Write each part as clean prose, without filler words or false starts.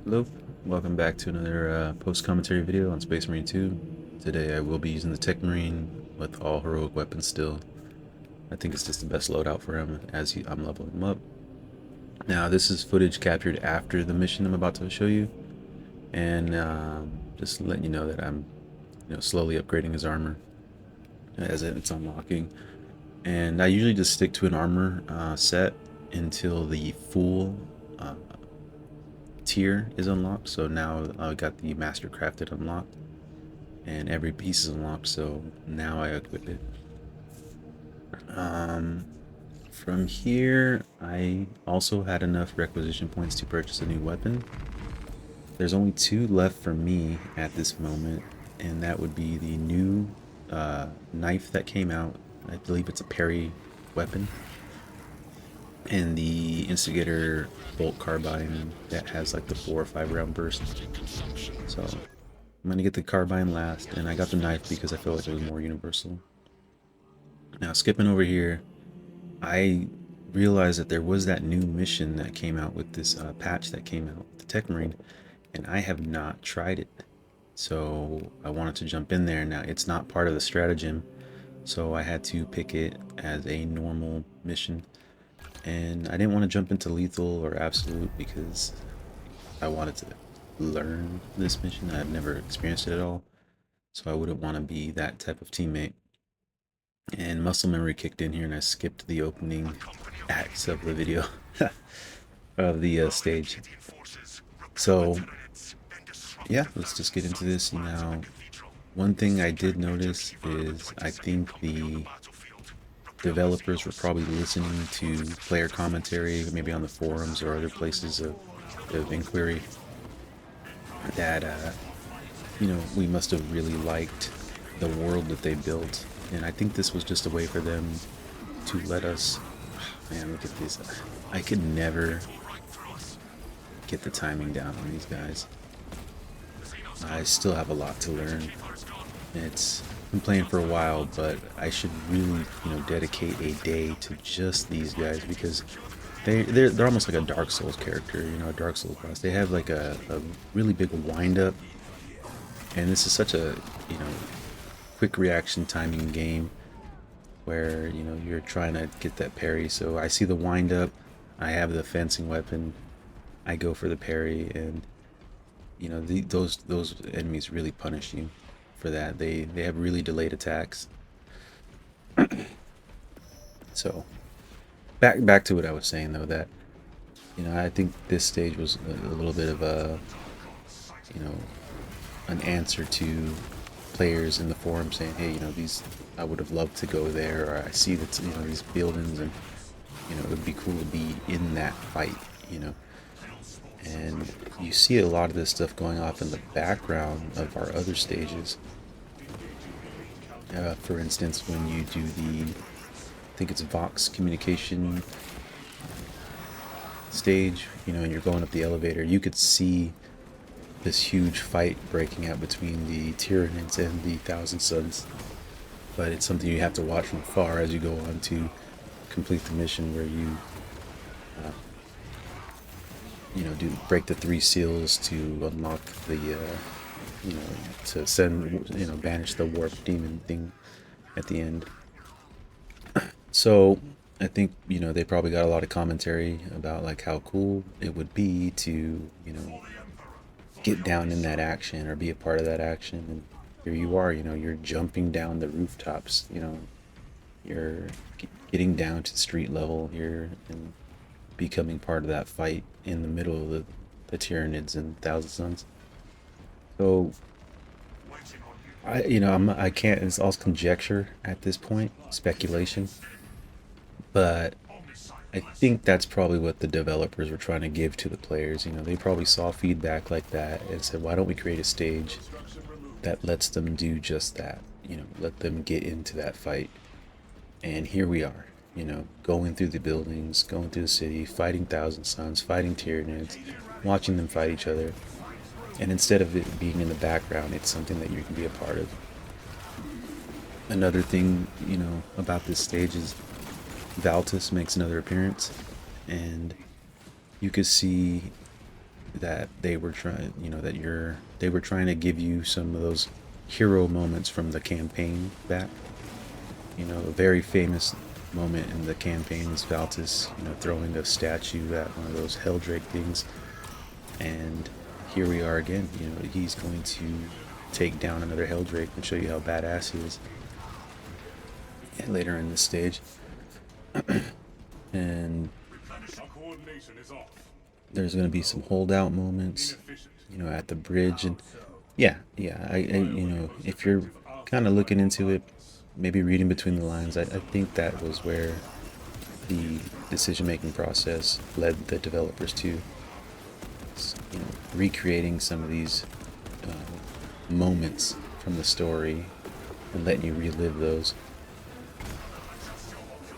Hello, welcome back to another post-commentary video on Space Marine 2. Today I will be using the Techmarine with all heroic weapons still. I think it's just the best loadout for him as I'm leveling him up. Now this is footage captured after the mission I'm about to show you, and just letting you know that I'm slowly upgrading his armor as it's unlocking. And I usually just stick to an armor set until the full uh, tier is unlocked. So now I got the master crafted unlocked and every piece is unlocked, so now I equip it. From here I also had enough requisition points to purchase a new weapon. There's only two left for me at this moment, and that would be the new knife that came out. I believe it's a parry weapon, and the instigator bolt carbine that has like the 4 or 5 round burst. So I'm gonna get the carbine last, and I got the knife because I feel like it was more universal. Now skipping over here, I realized that there was that new mission that came out with this patch that came out, the Techmarine, and I have not tried it. So I wanted to jump in there. Now it's not part of the stratagem, so I had to pick it as a normal mission. And I didn't want to jump into lethal or absolute because I wanted to learn this mission. I've never experienced it at all, so I wouldn't want to be that type of teammate. And muscle memory kicked in here, and I skipped the opening acts of the video of the stage. So yeah, let's just get into this now. One thing I did notice is I think the developers were probably listening to player commentary, maybe on the forums or other places of inquiry, that we must have really liked the world that they built, and I think this was just a way for them to let us. Man, look at this. I could never get the timing down on these guys. I still have a lot to learn. It's been playing for a while, but I should really, dedicate a day to just these guys, because they're almost like a Dark Souls character, a Dark Souls boss. They have like a really big wind up, and this is such a quick reaction timing game where you're trying to get that parry. So I see the wind up, I have the fencing weapon, I go for the parry, and those enemies really punish you for that. They have really delayed attacks. So back to what I was saying though, that I think this stage was a little bit of a an answer to players in the forum saying, hey, these, I would have loved to go there, or I see that these buildings, and it would be cool to be in that fight, and you see a lot of this stuff going off in the background of our other stages. For instance, when you do I think it's Vox communication stage, and you're going up the elevator, you could see this huge fight breaking out between the Tyranids and the Thousand Suns. But it's something you have to watch from afar as you go on to complete the mission, where you do break the 3 seals to unlock the to send banish the warp demon thing at the end. So I think they probably got a lot of commentary about like how cool it would be to get down in that action or be a part of that action. And here you are, you're jumping down the rooftops, you're getting down to street level here and becoming part of that fight in the middle of the Tyranids and Thousand Suns. So I can't, it's all conjecture at this point, speculation, but I think that's probably what the developers were trying to give to the players. They probably saw feedback like that and said, why don't we create a stage that lets them do just that, let them get into that fight. And here we are, going through the buildings, going through the city, fighting Thousand Suns, fighting Tyranids, watching them fight each other. And instead of it being in the background, it's something that you can be a part of. Another thing, about this stage is Valtus makes another appearance, and you can see that they were trying, that they were trying to give you some of those hero moments from the campaign back. A very famous moment in the campaign is Valtis, throwing a statue at one of those Helldrake things. And here we are again. He's going to take down another Helldrake and show you how badass he is. And later in this stage. And there's going to be some holdout moments, at the bridge. And yeah, if you're kind of looking into it, maybe reading between the lines, I think that was where the decision-making process led the developers to, recreating some of these moments from the story and letting you relive those.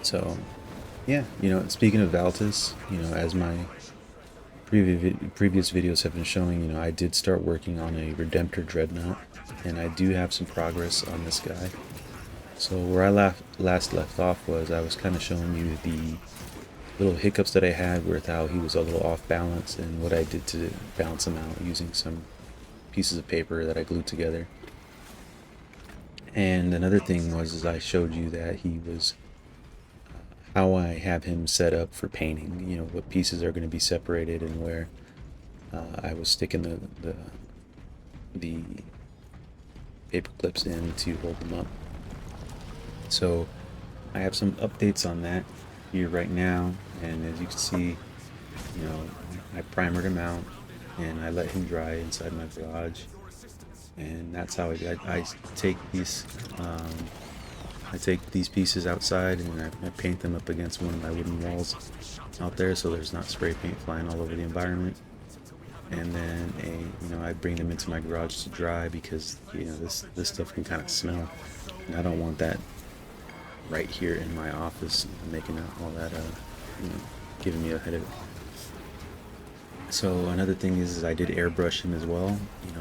So, yeah, speaking of Valtis, as my previous videos have been showing, I did start working on a Redemptor Dreadnought, and I do have some progress on this guy. So where I last left off was I was kind of showing you the little hiccups that I had with how he was a little off balance and what I did to balance him out using some pieces of paper that I glued together. And another thing was I showed you that he was how I have him set up for painting, what pieces are going to be separated and where I was sticking the paper clips in to hold them up. So I have some updates on that here right now, and as you can see, I primered him out and I let him dry inside my garage, and that's how I take these pieces outside and I paint them up against one of my wooden walls out there so there's not spray paint flying all over the environment. And then I bring them into my garage to dry because this stuff can kind of smell, and I don't want that right here in my office making all that giving me a headache. So another thing is I did airbrush him as well.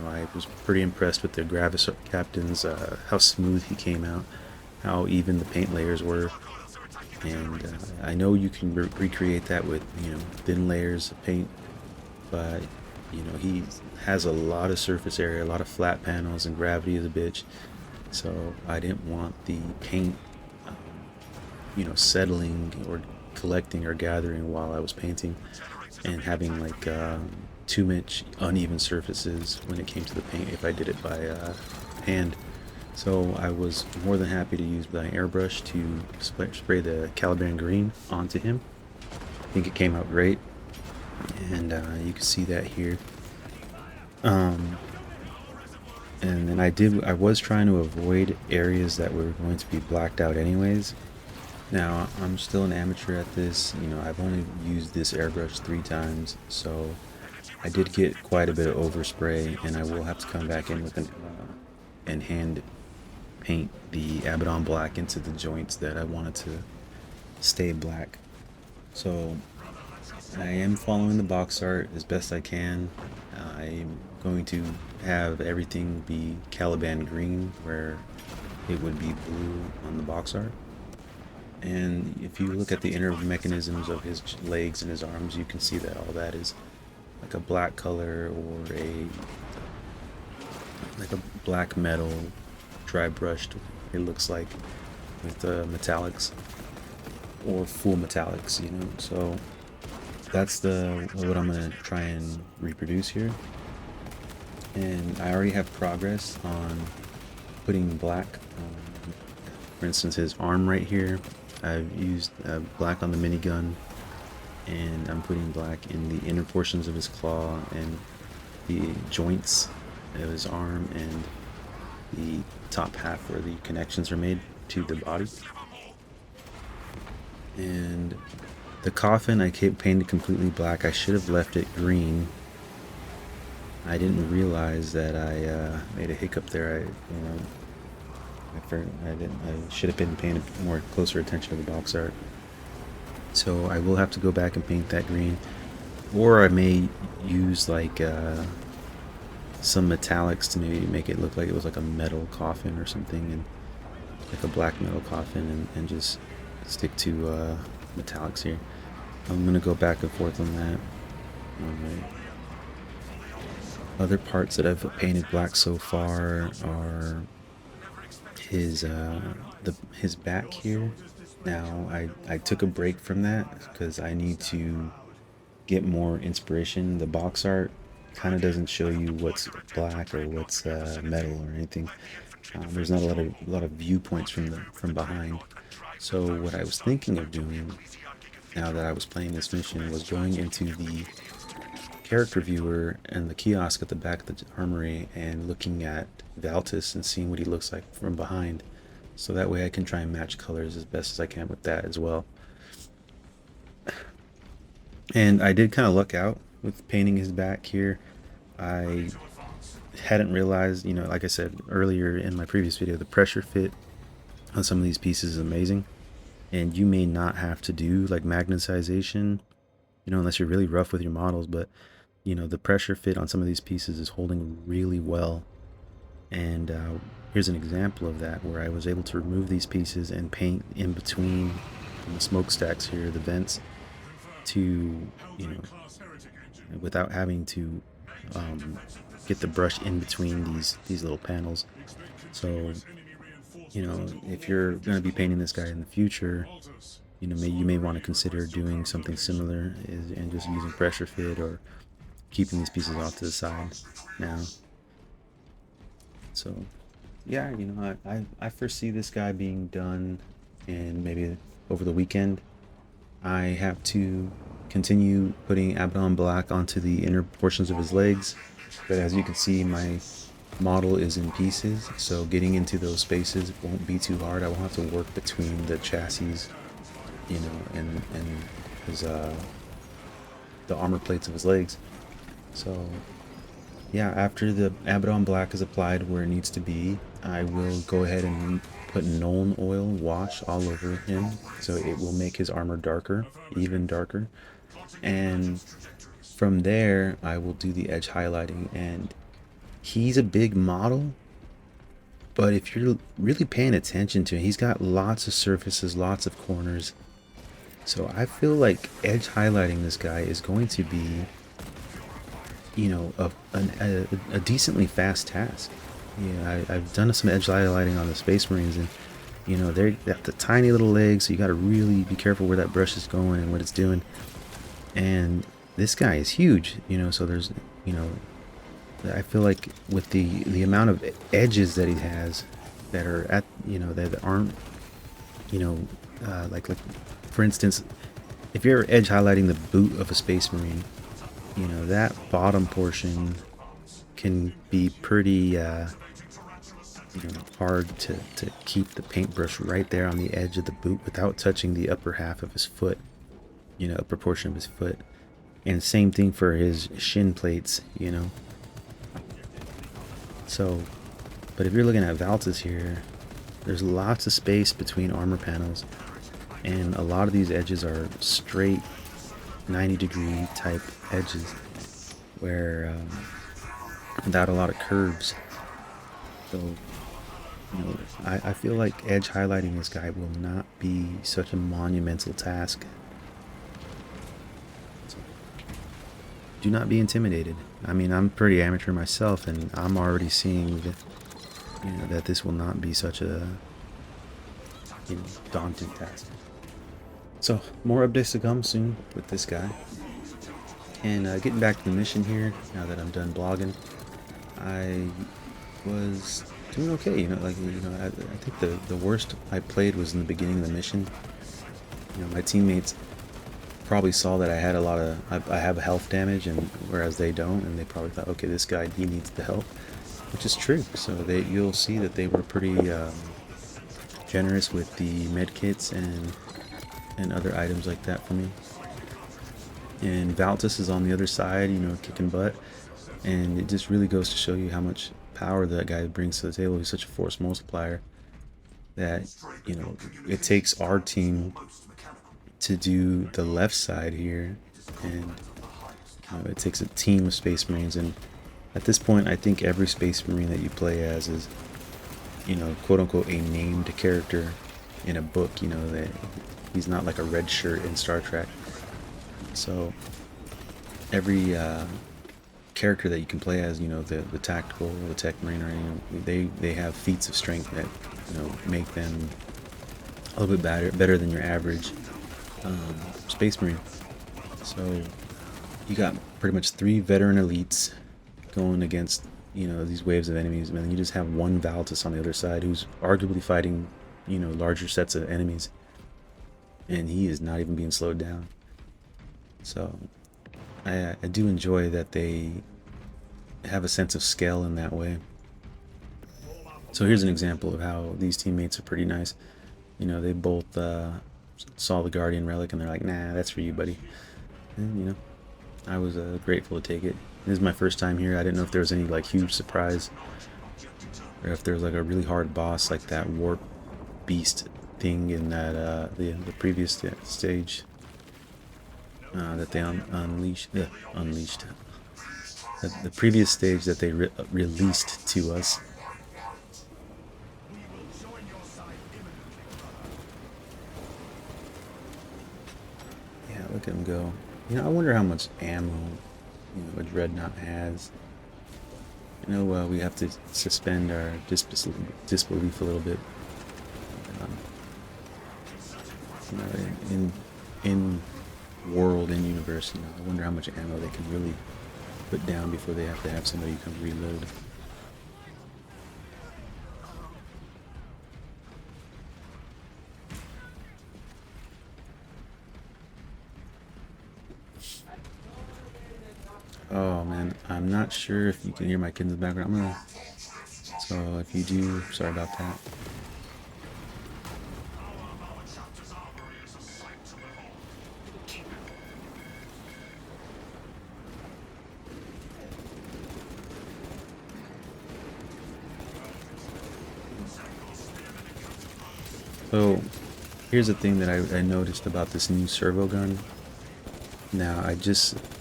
I was pretty impressed with the Gravis Captain's how smooth he came out, how even the paint layers were, and I know you can recreate that with thin layers of paint, but he has a lot of surface area, a lot of flat panels, and gravity is a bitch, so I didn't want the paint settling or collecting or gathering while I was painting and having like too much uneven surfaces when it came to the paint if I did it by hand. So I was more than happy to use my airbrush to spray the Caliban green onto him. I think it came out great, and you can see that here. And then I was trying to avoid areas that were going to be blacked out anyways. Now, I'm still an amateur at this. I've only used this airbrush 3 times, so I did get quite a bit of overspray, and I will have to come back in with and hand paint the Abaddon black into the joints that I wanted to stay black. So I am following the box art as best I can. I'm going to have everything be Caliban green where it would be blue on the box art. And if you look at the inner mechanisms of his legs and his arms, you can see that all that is like a black color or like a black metal dry brushed, it looks like, with metallics or full metallics, so that's what I'm gonna try and reproduce here. And I already have progress on putting black for instance, his arm right here, I've used black on the minigun, and I'm putting black in the inner portions of his claw and the joints of his arm and the top half where the connections are made to the body. And the coffin I painted completely black. I should have left it green. I didn't realize that I made a hiccup there. I should have been paying more closer attention to the box art. So I will have to go back and paint that green, or I may use like some metallics to maybe make it look like it was like a metal coffin or something, and like a black metal coffin, and just stick to metallics here. I'm gonna go back and forth on that. Alright. Other parts that I've painted black so far are his his back here. Now I took a break from that because I need to get more inspiration. The box art kind of doesn't show you what's black or what's metal or anything. There's not a lot of viewpoints from behind. So what I was thinking of doing now that I was playing this mission was going into the character viewer and the kiosk at the back of the armory and looking at Valtis and seeing what he looks like from behind. So that way I can try and match colors as best as I can with that as well. And I did kind of luck out with painting his back here. I hadn't realized, like I said earlier in my previous video, the pressure fit on some of these pieces is amazing. And you may not have to do like magnetization, unless you're really rough with your models, but the pressure fit on some of these pieces is holding really well. And here's an example of that where I was able to remove these pieces and paint in between the smokestacks here, the vents, to without having to get the brush in between these little panels. So if you're going to be painting this guy in the future, you may want to consider doing something similar and just using pressure fit or keeping these pieces off to the side now. So yeah, I foresee this guy being done, and maybe over the weekend I have to continue putting Abaddon Black onto the inner portions of his legs. But as you can see, my model is in pieces, so getting into those spaces won't be too hard. I won't have to work between the chassis, and his the armor plates of his legs. So yeah, after the Abaddon Black is applied where it needs to be, I will go ahead and put Nuln Oil wash all over him, so it will make his armor darker, even darker. And from there, I will do the edge highlighting. And he's a big model, but if you're really paying attention to him, he's got lots of surfaces, lots of corners. So I feel like edge highlighting this guy is going to be, a decently fast task. I've done some edge highlighting on the Space Marines, and they're got the tiny little legs, so you got to really be careful where that brush is going and what it's doing. And this guy is huge, so there's, I feel like with the amount of edges that he has that are at, that aren't, like for instance, if you're edge highlighting the boot of a Space Marine, that bottom portion can be pretty hard to keep the paintbrush right there on the edge of the boot without touching the upper half of his foot, upper portion of his foot. And same thing for his shin plates, So, but if you're looking at Valtis here, there's lots of space between armor panels, and a lot of these edges are straight 90-degree type edges where without a lot of curves. So I feel like edge highlighting this guy will not be such a monumental task. So, do not be intimidated. I mean, I'm pretty amateur myself, and I'm already seeing that, that this will not be such a daunting task. So more updates to come soon with this guy. And getting back to the mission here, now that I'm done blogging, I was doing okay. I think the worst I played was in the beginning of the mission. My teammates probably saw that I had I have health damage, and whereas they don't, and they probably thought, okay, this guy, he needs the help, which is true. So you'll see that they were pretty generous with the med kits and other items like that for me. And Valtis is on the other side, kicking butt, and it just really goes to show you how much power that guy brings to the table. He's such a force multiplier that it takes our team to do the left side here, and it takes a team of Space Marines. And at this point, I think every Space Marine that you play as is quote unquote a named character in a book. That he's not like a red shirt in Star Trek. So every character that you can play as, you know, the tactical, the Techmarine, or they have feats of strength that, you know, make them a little bit better than your average Space Marine. So you got pretty much 3 veteran elites going against, you know, these waves of enemies, and then you just have one Valtus on the other side who's arguably fighting, you know, larger sets of enemies, and he is not even being slowed down. So I do enjoy that they have a sense of scale in that way. So here's an example of how these teammates are pretty nice. You know, they both saw the Guardian Relic and they're like, nah, that's for you, buddy. And, you know, I was grateful to take it. This is my first time here. I didn't know if there was any like huge surprise, or if there was like a really hard boss like that warp beast thing in that the previous stage that they unleashed. The previous stage that they released to us. Yeah, look at him go. You know, I wonder how much ammo, you know, a Dreadnought has. You know, we have to suspend our disbelief a little bit. You know, in world, in universe, you know, I wonder how much ammo they can really put down before they have to have somebody come reload. Oh man, I'm not sure if you can hear my kids in the background. So if you do, sorry about that. So here's the thing that I noticed about this new servo gun. Now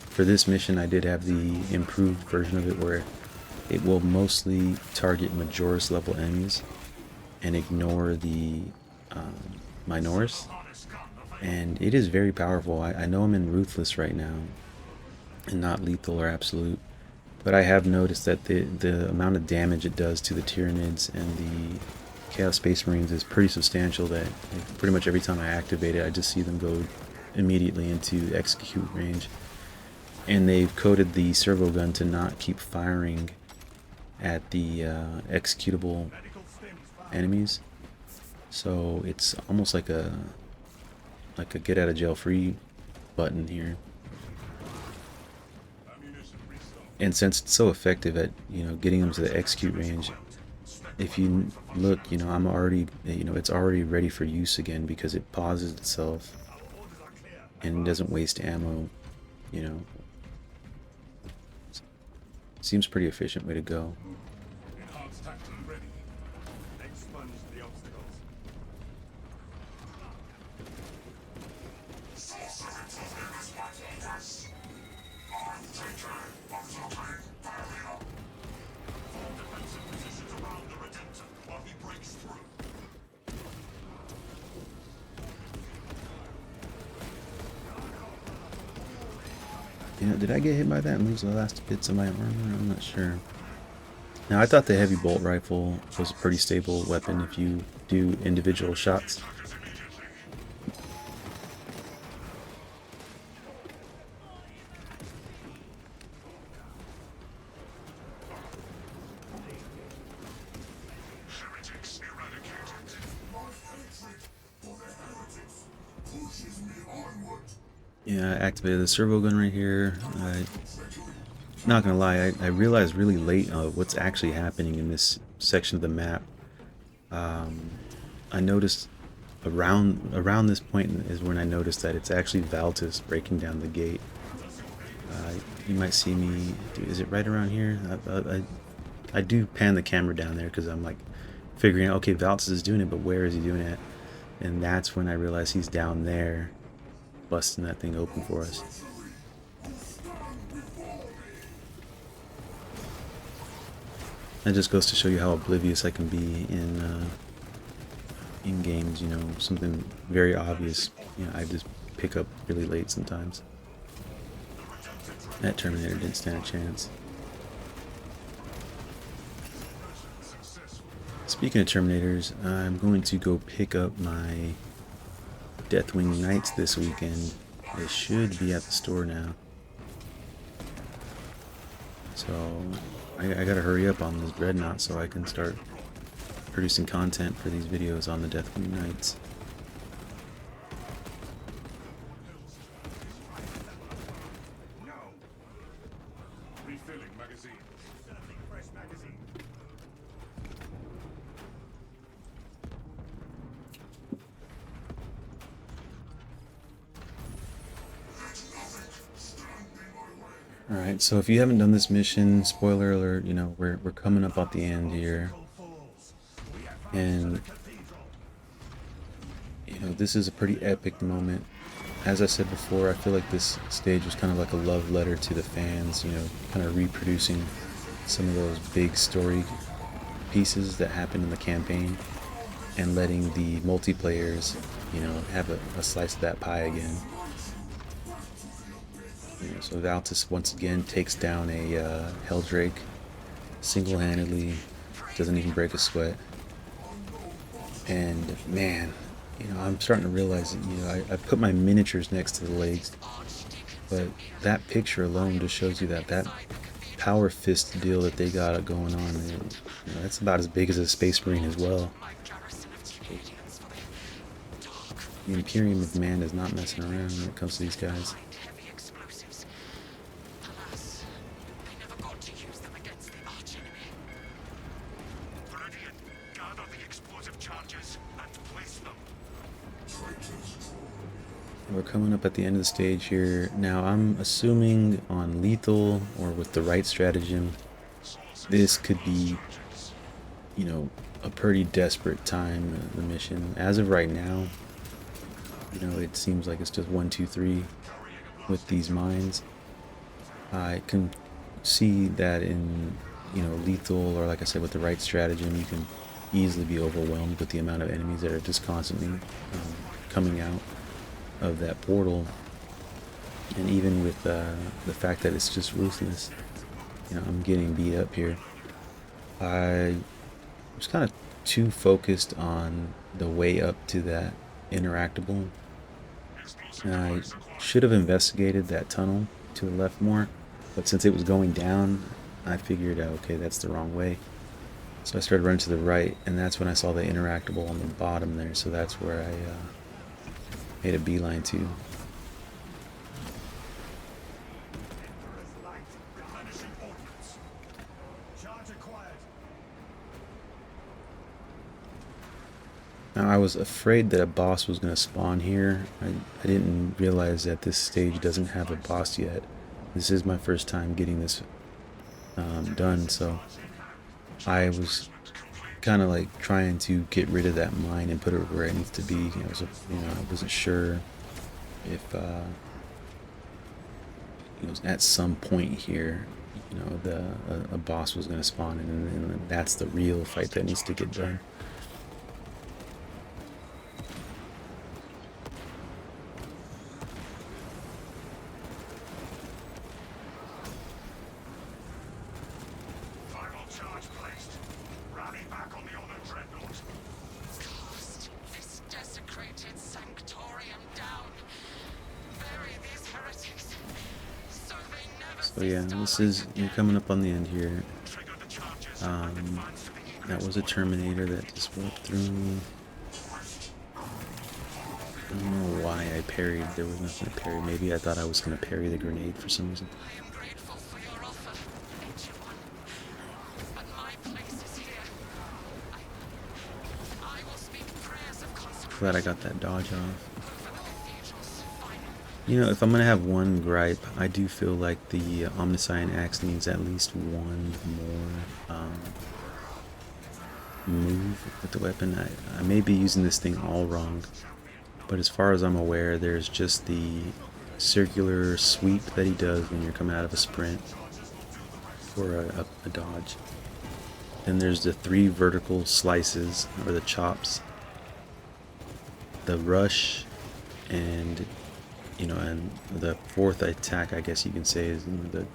for this mission I did have the improved version of it where it will mostly target Majoris level enemies and ignore the Minoris. And it is very powerful. I know I'm in Ruthless right now and not Lethal or Absolute, but I have noticed that the amount of damage it does to the Tyranids and the Chaos Space Marines is pretty substantial, that pretty much every time I activate it I just see them go immediately into execute range. And they've coded the servo gun to not keep firing at the executable enemies, so it's almost like a get out of jail free button here. And since it's so effective at, you know, getting them to the execute range, if you look, you know, I'm already, you know, it's already ready for use again because it pauses itself and doesn't waste ammo, you know. Seems pretty efficient way to go. You know, did I get hit by that and lose the last bits of my armor? I'm not sure. Now, I thought the heavy bolt rifle was a pretty stable weapon if you do individual shots. Yeah, I activated the servo gun right here. Not gonna lie, I realized really late what's actually happening in this section of the map. I noticed around this point is when I noticed that it's actually Valtus breaking down the gate. You might see me. Is it right around here? I do pan the camera down there because I'm like figuring out, okay, Valtus is doing it, but where is he doing it? And that's when I realized he's down there, busting that thing open for us. That just goes to show you how oblivious I can be in games. You know, something very obvious, you know, I just pick up really late sometimes. That Terminator didn't stand a chance. Speaking of Terminators, I'm going to go pick up my Deathwing Knights this weekend. They should be at the store now. So I gotta hurry up on this Dreadnought so I can start producing content for these videos on the Deathwing Knights. Alright, so if you haven't done this mission, spoiler alert, you know, we're coming up at the end here. And, you know, this is a pretty epic moment. As I said before, I feel like this stage was kind of like a love letter to the fans, you know, kind of reproducing some of those big story pieces that happened in the campaign and letting the multiplayers, you know, have a slice of that pie again. You know, so Valtis once again takes down a Helldrake single-handedly, doesn't even break a sweat. And man, you know, I'm starting to realize that, you know, I put my miniatures next to the legs, but that picture alone just shows you that power fist deal that they got going on, you know, that's about as big as a Space Marine as well. The Imperium of Man is not messing around when it comes to these guys. We're coming up at the end of the stage here. Now I'm assuming on lethal or with the right stratagem, this could be, you know, a pretty desperate time, the mission. As of right now, you know, it seems like it's just 1, 2, 3 with these mines. I can see that in, you know, lethal or like I said with the right stratagem, you can easily be overwhelmed with the amount of enemies that are just constantly coming out of that portal. And even with the fact that it's just ruthless, you know, I'm getting beat up here. I was kind of too focused on the way up to that interactable, and I should have investigated that tunnel to the left more, but since it was going down, I figured out, okay, that's the wrong way. So I started running to the right, and that's when I saw the interactable on the bottom there, so that's where I made a beeline to. Now I was afraid that a boss was going to spawn here. I didn't realize that this stage doesn't have a boss yet. This is my first time getting this done, so I was kind of like trying to get rid of that mine and put it where it needs to be. You know, I wasn't sure if you know, at some point here, you know, a boss was going to spawn, and that's the real fight that needs to get done. So yeah, you're coming up on the end here. That was a Terminator that just walked through me. I don't know why I parried. There was nothing to parry. Maybe I thought I was going to parry the grenade for some reason. Glad I got that dodge off. You know, if I'm going to have one gripe, I do feel like the Omniscient Axe needs at least one more move with the weapon. I may be using this thing all wrong, but as far as I'm aware, there's just the circular sweep that he does when you're coming out of a sprint or a dodge. Then there's the 3 vertical slices, or the chops, the rush, and you know, and the 4th attack, I guess you can say, is, you know,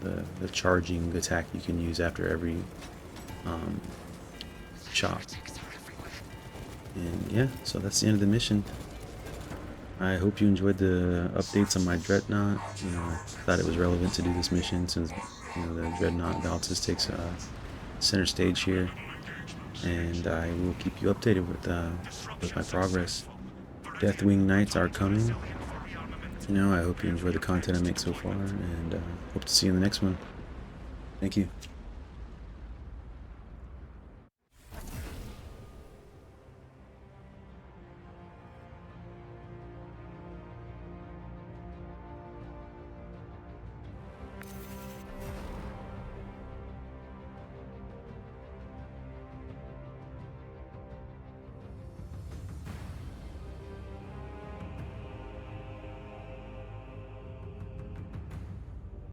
the charging attack you can use after every chop. And yeah, so that's the end of the mission. I hope you enjoyed the updates on my Dreadnought. You know, I thought it was relevant to do this mission since, you know, the Dreadnought Valtis takes center stage here. And I will keep you updated with my progress. Deathwing Knights are coming. You know, I hope you enjoy the content I make so far, and hope to see you in the next one. Thank you.